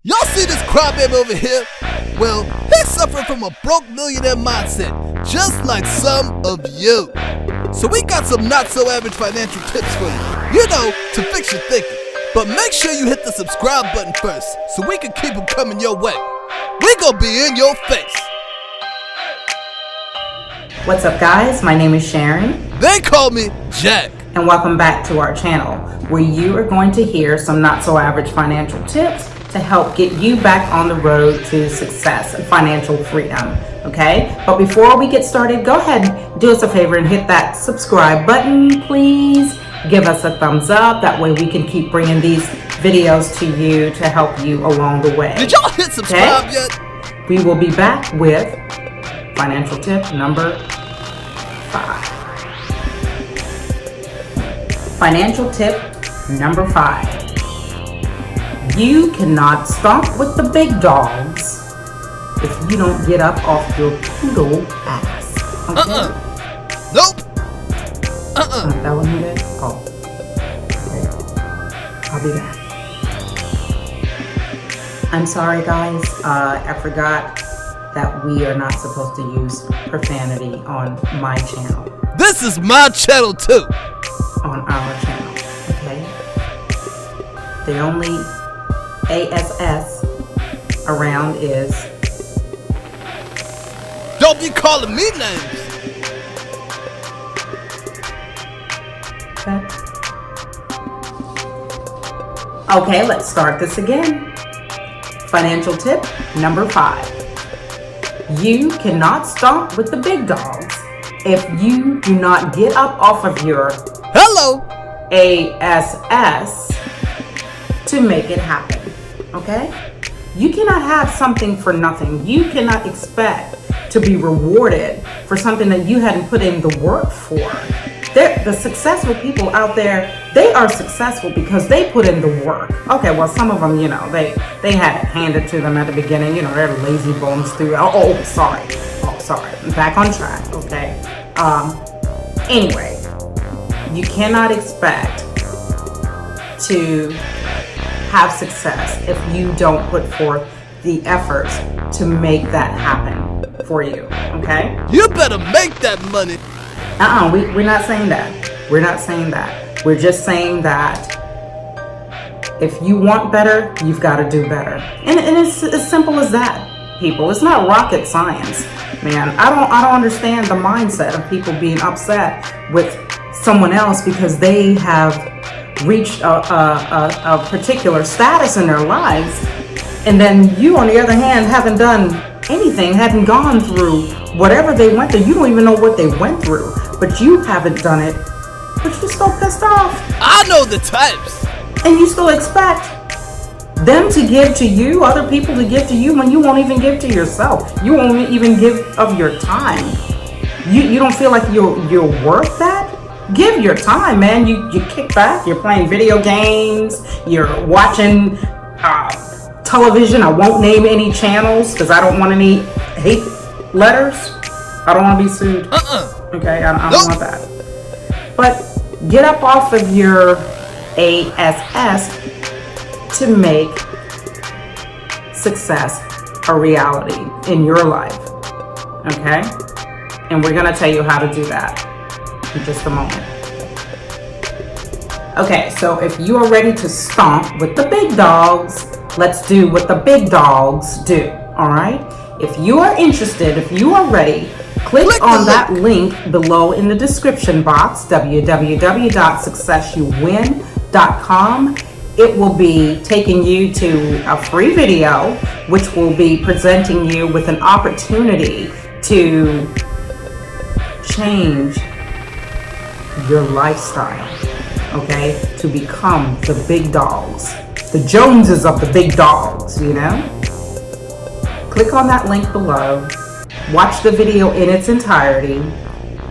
Y'all see this crybaby over here? Well, he's suffering from a broke millionaire mindset, just like some of you. So we got some not-so-average financial tips for you, to fix your thinking. But make sure you hit the subscribe button first, so we can keep them coming your way. We gonna be in your face. What's up, guys? My name is Sharon. They call me Jack. And welcome back to our channel, where you are going to hear some not-so-average financial tips to help get you back on the road to success and financial freedom, okay? But before we get started, go ahead and do us a favor and hit that subscribe button, please. Give us a thumbs up. That way we can keep bringing these videos to you to help you along the way. Did y'all hit subscribe yet? We will be back with financial tip number 5. Financial tip number 5. You cannot stomp with the big dogs if you don't get up off your poodle ass. Okay? Nope. That wasn't good? Oh. Okay. I'll be back. I'm sorry, guys. I forgot that we are not supposed to use profanity on my channel. This is my channel too. On our channel, okay? The only ASS around is... Don't be calling me names. Okay, let's start this again. Financial tip number 5. You cannot stomp with the big dogs if you do not get up off of your ASS to make it happen. Okay? You cannot have something for nothing. You cannot expect to be rewarded for something that you hadn't put in the work for. The successful people out there, they are successful because they put in the work. Okay, well, some of them, they had it handed to them at the beginning. They're lazy bones through. Sorry. Back on track, okay? Anyway, you cannot expect to have success if you don't put forth the efforts to make that happen for you, okay? You better make that money. We're not saying that. We're not saying that. We're just saying that if you want better, you've got to do better. And it's as simple as that, people. It's not rocket science, man. I don't understand the mindset of people being upset with someone else because they have reached a particular status in their lives, and then you, on the other hand, haven't done anything, hadn't gone through whatever they went through. You don't even know what they went through, but you haven't done it, but you're still pissed off. I know the types. And you still expect them to give to you, other people to give to you, when you won't even give to yourself. You won't even give of your time. You don't feel like you're worth that? Give your time, man. You kick back, you're playing video games, you're watching television. I won't name any channels because I don't want any hate letters. I don't want to be sued. Okay, I don't want that. But get up off of your ASS to make success a reality in your life. Okay? And we're going to tell you how to do that in just a moment. Okay, so if you are ready to stomp with the big dogs, let's do what the big dogs do, all right? If you are interested, if you are ready, click on that link below in the description box, www.successyouwin.com. It will be taking you to a free video, which will be presenting you with an opportunity to change your lifestyle, okay? To become the big dogs, the Joneses of the big dogs, Click on that link below, watch the video in its entirety,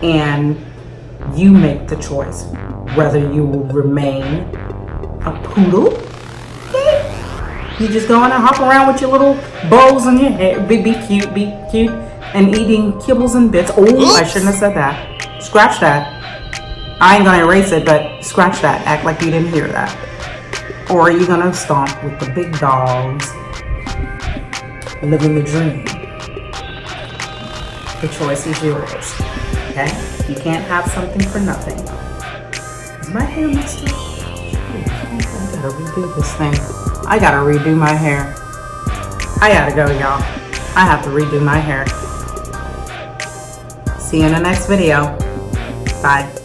and you make the choice whether you will remain a poodle. Okay? You just go in and hop around with your little bows on your head, be cute, and eating kibbles and bits. Oh, I shouldn't have said that. Scratch that. I ain't gonna erase it, but scratch that. Act like you didn't hear that. Or are you gonna stomp with the big dogs living the dream. The choice is yours. Okay? You can't have something for nothing. Is my hair messed up? I gotta redo this thing. I gotta redo my hair. I gotta go, y'all. I have to redo my hair. See you in the next video. Bye.